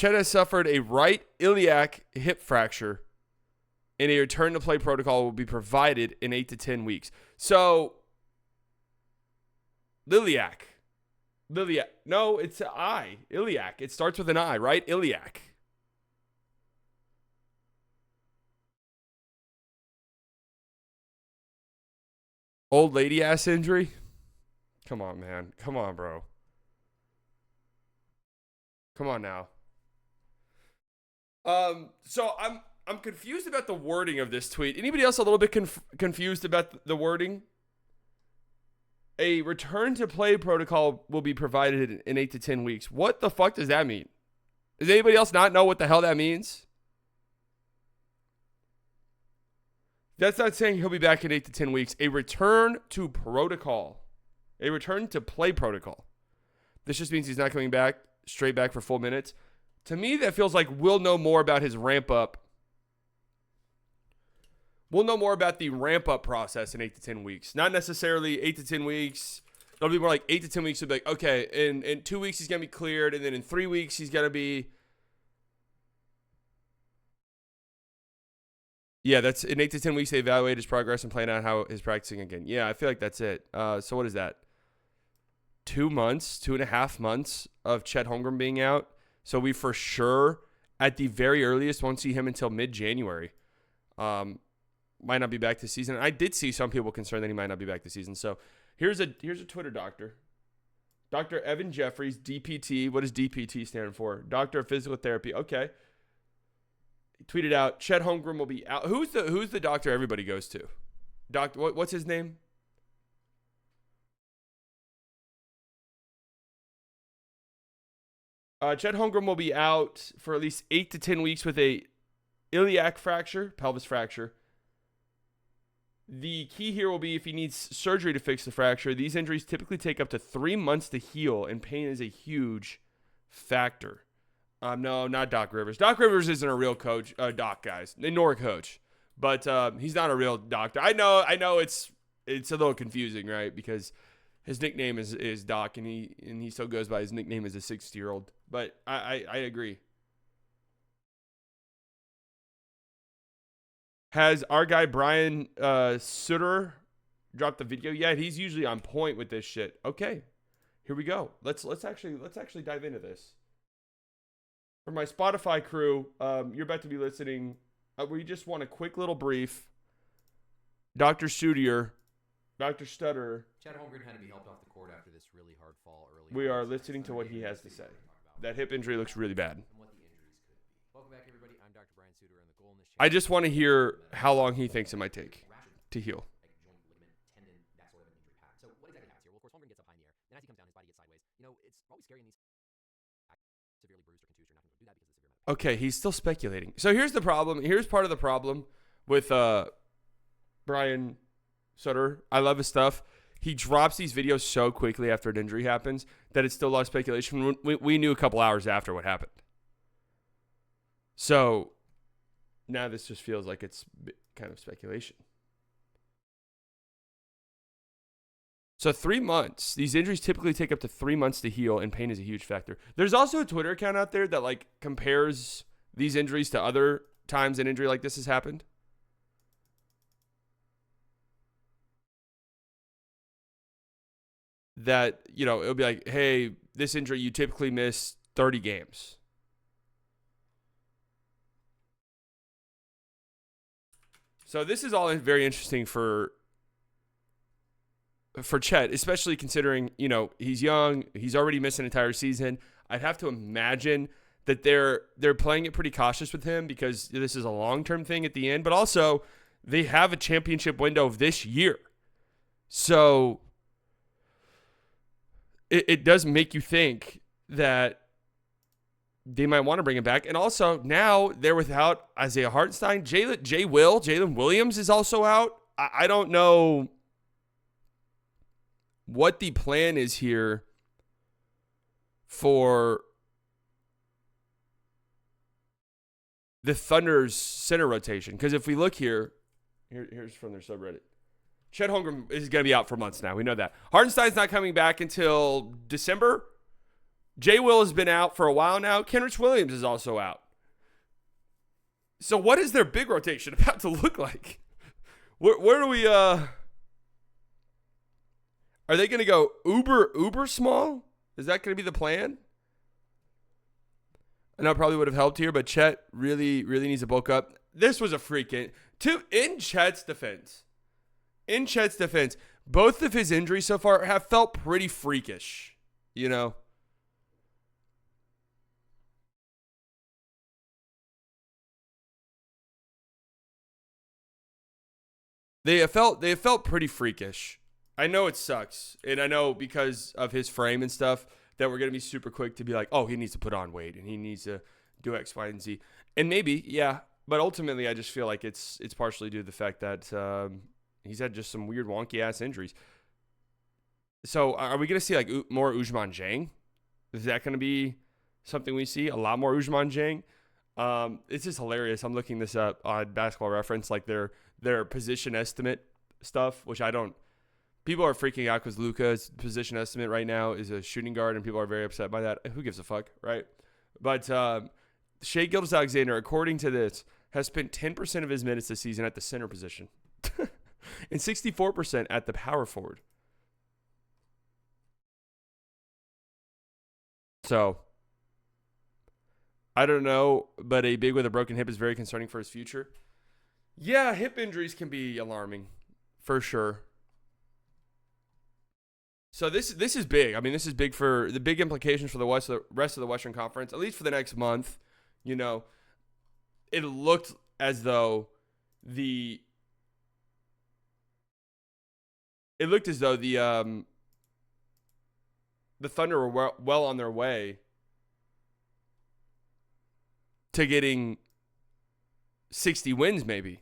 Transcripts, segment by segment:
Chet has suffered a right iliac hip fracture, and a return to play protocol will be provided in 8 to 10 weeks. So, iliac. No, it's an I. Iliac. It starts with an I, right? Iliac. Old lady ass injury? Come on, man. Come on, bro. Come on now. So I'm confused about the wording of this tweet. Anybody else a little bit confused about the wording? A return to play protocol will be provided in 8 to 10 weeks. What the fuck does that mean? Does anybody else not know what the hell that means? That's not saying he'll be back in 8 to 10 weeks. A return to protocol. A return to play protocol. This just means he's not coming back, straight back for full minutes. To me, that feels like we'll know more about his ramp up. We'll know more about the ramp up process in 8 to 10 weeks. Not necessarily 8 to 10 weeks. It'll be more like 8 to 10 weeks. It'll be like, okay, in 2 weeks he's going to be cleared. And then in 3 weeks he's going to be. Yeah, that's in 8 to 10 weeks they evaluate his progress and plan out how he's practicing again. Yeah, I feel like that's it. So what is that? 2 months, 2.5 months of Chet Holmgren being out. So we for sure, at the very earliest, won't see him until mid-January. Might not be back this season. I did see some people concerned that he might not be back this season. So here's a Twitter doctor. Dr. Evan Jeffries, DPT. What does DPT stand for? Doctor of Physical Therapy. Okay. He tweeted out, Chet Holmgren will be out. Who's the doctor everybody goes to? What's his name? Chet Holmgren will be out for at least 8 to 10 weeks with a iliac fracture, pelvis fracture. The key here will be if he needs surgery to fix the fracture. These injuries typically take up to 3 months to heal, and pain is a huge factor. No, not Doc Rivers. Doc Rivers isn't a real coach, doc, guys. Nor a coach. But he's not a real doctor. I know it's a little confusing, right? Because his nickname is Doc, and he still goes by his nickname as a 60-year-old. But I agree. Has our guy Brian Sutter dropped the video yet? He's usually on point with this shit. Okay, here we go. Let's actually dive into this. For my Spotify crew, you're about to be listening. We just want a quick little brief. Dr. Stutter. Chet Holmgren had to be helped off the court after this really hard fall early. We are listening to what he has to say. That hip injury looks really bad. Welcome back, everybody. I'm Dr. Brian Sutter, and the goal in this I just want to hear how long he thinks it might take to heal. Joint, ligament, tendon, that sort of an injury path. So what exactly happens here? Well, of course, Holmgren gets up high in the air. Then as he comes down, his body gets sideways. You know, it's always scary in these severely bruised or contused. You're not going to do that because of the severe. Okay, he's still speculating. So here's the problem. Here's part of the problem with Brian Sutter. I love his stuff. He drops these videos so quickly after an injury happens that it's still a lot of speculation. We knew a couple hours after what happened. So now this just feels like it's kind of speculation. So 3 months. These injuries typically take up to 3 months to heal, and pain is a huge factor. There's also a Twitter account out there that like compares these injuries to other times an injury like this has happened. That, you know, it'll be like, hey, this injury, you typically miss 30 games. So this is all very interesting for Chet, especially considering, you know, he's young. He's already missed an entire season. I'd have to imagine that they're playing it pretty cautious with him because this is a long-term thing at the end. But also, they have a championship window of this year. So it does make you think that they might want to bring him back. And also, now they're without Isaiah Hartenstein. Jalen Williams is also out. I don't know what the plan is here for the Thunder's center rotation. Because if we look here's from their subreddit. Chet Holmgren is going to be out for months now. We know that. Hartenstein's not coming back until December, Jay Will has been out for a while now. Kenrich Williams is also out. So what is their big rotation about to look like? Where do we are they going to go uber small? Is that going to be the plan? I know it probably would have helped here, but Chet really needs to bulk up. This was a freaking in Chet's defense. In Chet's defense, both of his injuries so far have felt pretty freakish, you know. They have felt pretty freakish. I know it sucks, and I know because of his frame and stuff that we're gonna be super quick to be like, oh, he needs to put on weight and he needs to do X, Y, and Z, and maybe, yeah, but ultimately, I just feel like it's partially due to the fact that he's had just some weird, wonky ass injuries. So, are we gonna see like more Ousmane Dieng? Is that gonna be something we see? A lot more Ousmane Dieng. It's just hilarious. I'm looking this up on Basketball Reference, like their position estimate stuff, which I don't. People are freaking out because Luka's position estimate right now is a shooting guard, and people are very upset by that. Who gives a fuck, right? But Shai Gilgeous-Alexander, according to this, has spent 10% of his minutes this season at the center position and 64% at the power forward. So, I don't know, but a big with a broken hip is very concerning for his future. Yeah, hip injuries can be alarming, for sure. So this is big. I mean, this is big for the big implications for the rest of the Western Conference, at least for the next month. You know, it looked as though the Thunder were well on their way to getting 60 wins maybe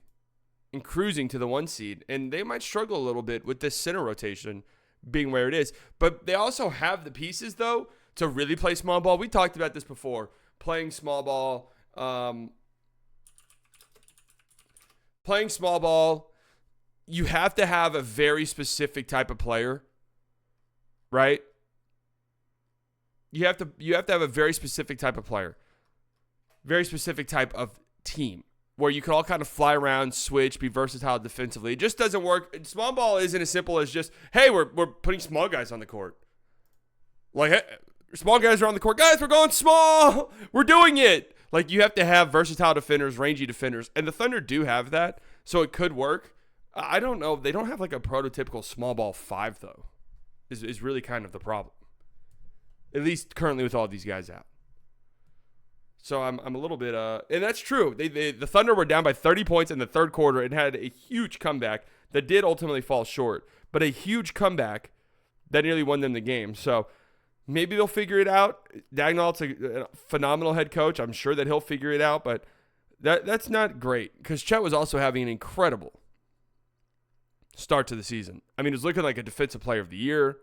and cruising to the 1 seed. And they might struggle a little bit with this center rotation being where it is. But they also have the pieces, though, to really play small ball. We talked about this before. Playing small ball. You have to have a very specific type of player, right? You have to have a very specific type of player. Very specific type of team where you can all kind of fly around, switch, be versatile defensively. It just doesn't work. Small ball isn't as simple as just, hey, we're putting small guys on the court. Like, hey, small guys are on the court. Guys, we're going small. We're doing it. Like, you have to have versatile defenders, rangy defenders. And the Thunder do have that, so it could work. I don't know. They don't have like a prototypical small ball 5, though, is really kind of the problem. At least currently with all these guys out. So I'm a little bit and that's true. The Thunder were down by 30 points in the third quarter and had a huge comeback that did ultimately fall short, but a huge comeback that nearly won them the game. So maybe they'll figure it out. Dagnall's a phenomenal head coach. I'm sure that he'll figure it out, but that's not great because Chet was also having an incredible start to the season. I mean, he was looking like a defensive player of the year,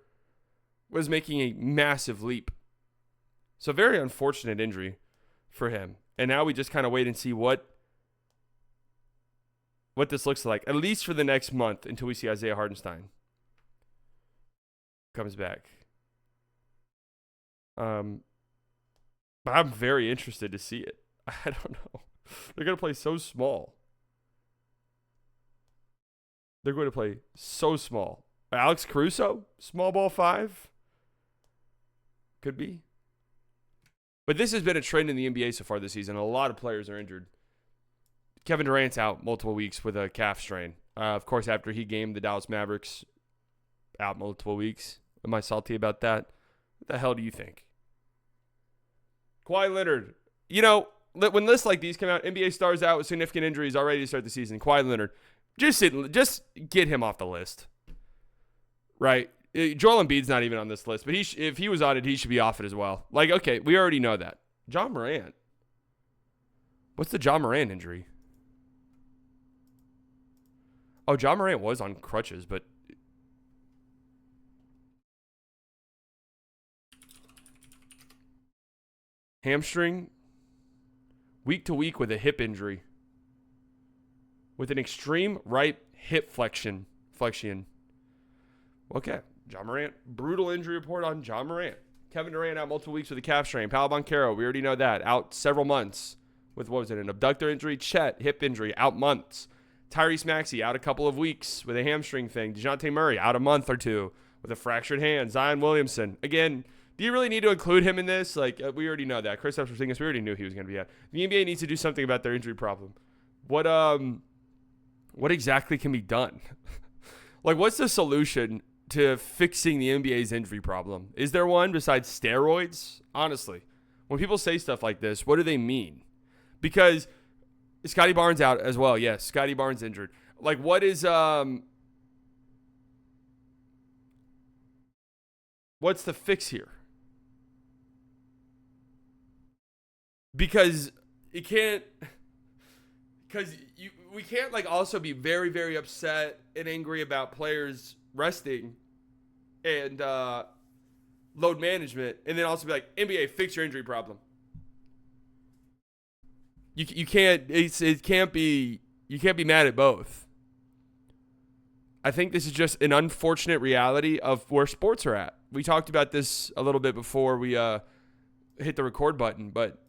was making a massive leap. So very unfortunate injury for him. And now we just kind of wait and see what this looks like, at least for the next month until we see Isaiah Hartenstein comes back. But I'm very interested to see it. I don't know. They're going to play so small. They're going to play so small. Alex Caruso, small ball 5? Could be. But this has been a trend in the NBA so far this season. A lot of players are injured. Kevin Durant's out multiple weeks with a calf strain. Of course, after he gamed the Dallas Mavericks, out multiple weeks. Am I salty about that? What the hell do you think? Kawhi Leonard. You know, when lists like these come out, NBA stars out with significant injuries already to start the season. Kawhi Leonard. Just get him off the list. Right? Joel Embiid's not even on this list, but if he was on it, he should be off it as well. Like, okay, we already know that. John Morant. What's the John Morant injury? Oh, John Morant was on crutches, but hamstring, week to week with a hip injury, with an extreme right hip flexion. Okay. John Morant, brutal injury report on John Morant. Kevin Durant out multiple weeks with a calf strain. Paolo Banchero, we already know that, out several months with, what was it, an abductor injury? Chet, hip injury, out months. Tyrese Maxey out a couple of weeks with a hamstring thing. DeJounte Murray out a month or two with a fractured hand. Zion Williamson. Again, do you really need to include him in this? Like, we already know that. Kristaps Porzingis, we already knew he was going to be out. The NBA needs to do something about their injury problem. What exactly can be done? Like, what's the solution to fixing the NBA's injury problem? Is there one besides steroids? Honestly, when people say stuff like this, what do they mean? Because Scotty Barnes out as well. Yes, Scotty Barnes injured. Like, what is what's the fix here? Because we can't like also be very, very upset and angry about players resting and load management, and then also be like, NBA, fix your injury problem. You can't be mad at both. I think this is just an unfortunate reality of where sports are at. We talked about this a little bit before we hit the record button, but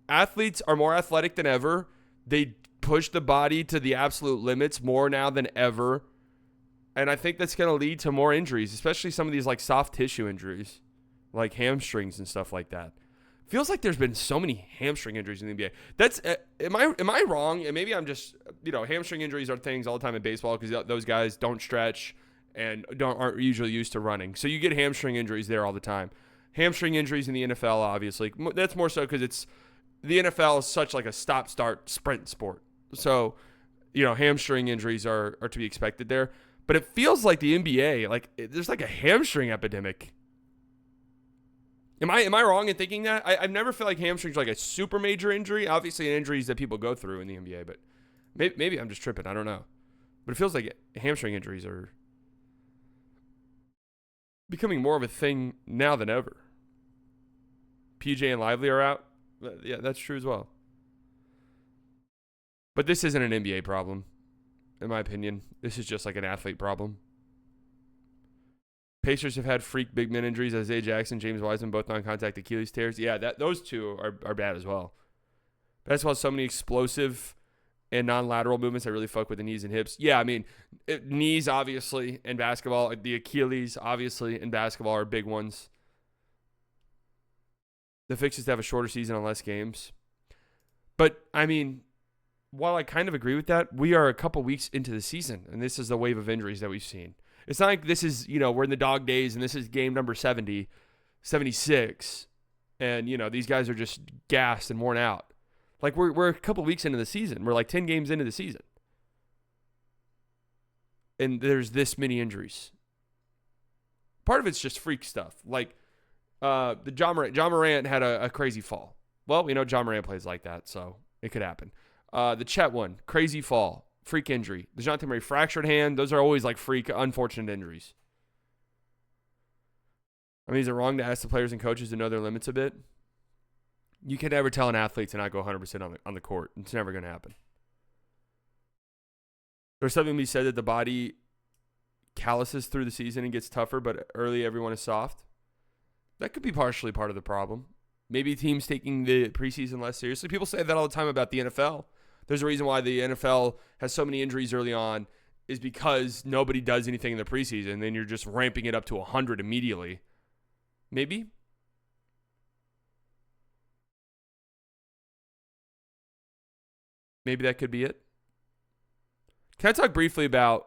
athletes are more athletic than ever. They push the body to the absolute limits more now than ever. And I think that's going to lead to more injuries, especially some of these like soft tissue injuries, like hamstrings and stuff like that. Feels like there's been so many hamstring injuries in the NBA. That's am I wrong? And maybe I'm just, hamstring injuries are things all the time in baseball because those guys don't stretch and aren't usually used to running. So you get hamstring injuries there all the time. Hamstring injuries in the NFL, obviously, that's more so because the NFL is such like a stop-start sprint sport. So, hamstring injuries are to be expected there. But it feels like the NBA, like there's like a hamstring epidemic. Am I wrong in thinking that? I've never felt like hamstrings are like a super major injury. Obviously, injuries that people go through in the NBA, but maybe I'm just tripping. I don't know. But it feels like hamstring injuries are becoming more of a thing now than ever. PJ and Lively are out. Yeah, that's true as well. But this isn't an NBA problem, in my opinion. This is just like an athlete problem. Pacers have had freak big man injuries. Isaiah Jackson, James Wiseman, both non-contact Achilles tears. Yeah, those two are bad as well. Basketball has so many explosive and non-lateral movements that really fuck with the knees and hips. Yeah, I mean, knees obviously in basketball. The Achilles obviously in basketball are big ones. The fix is to have a shorter season on less games. But, I mean, while I kind of agree with that, we are a couple weeks into the season, and this is the wave of injuries that we've seen. It's not like this is, we're in the dog days and this is game number 70, 76, and, these guys are just gassed and worn out. Like, we're a couple weeks into the season. We're like 10 games into the season. And there's this many injuries. Part of it's just freak stuff. Like, the John Morant had a crazy fall. Well, we know John Morant plays like that, so it could happen. The Chet one, crazy fall. Freak injury. The DeJounte Murray fractured hand. Those are always like freak, unfortunate injuries. I mean, is it wrong to ask the players and coaches to know their limits a bit? You can never tell an athlete to not go 100% on the court. It's never going to happen. There's something to be said that the body calluses through the season and gets tougher, but early everyone is soft. That could be partially part of the problem. Maybe teams taking the preseason less seriously. People say that all the time about the NFL. There's a reason why the NFL has so many injuries early on is because nobody does anything in the preseason, and then you're just ramping it up to 100 immediately. Maybe? Maybe that could be it. Can I talk briefly about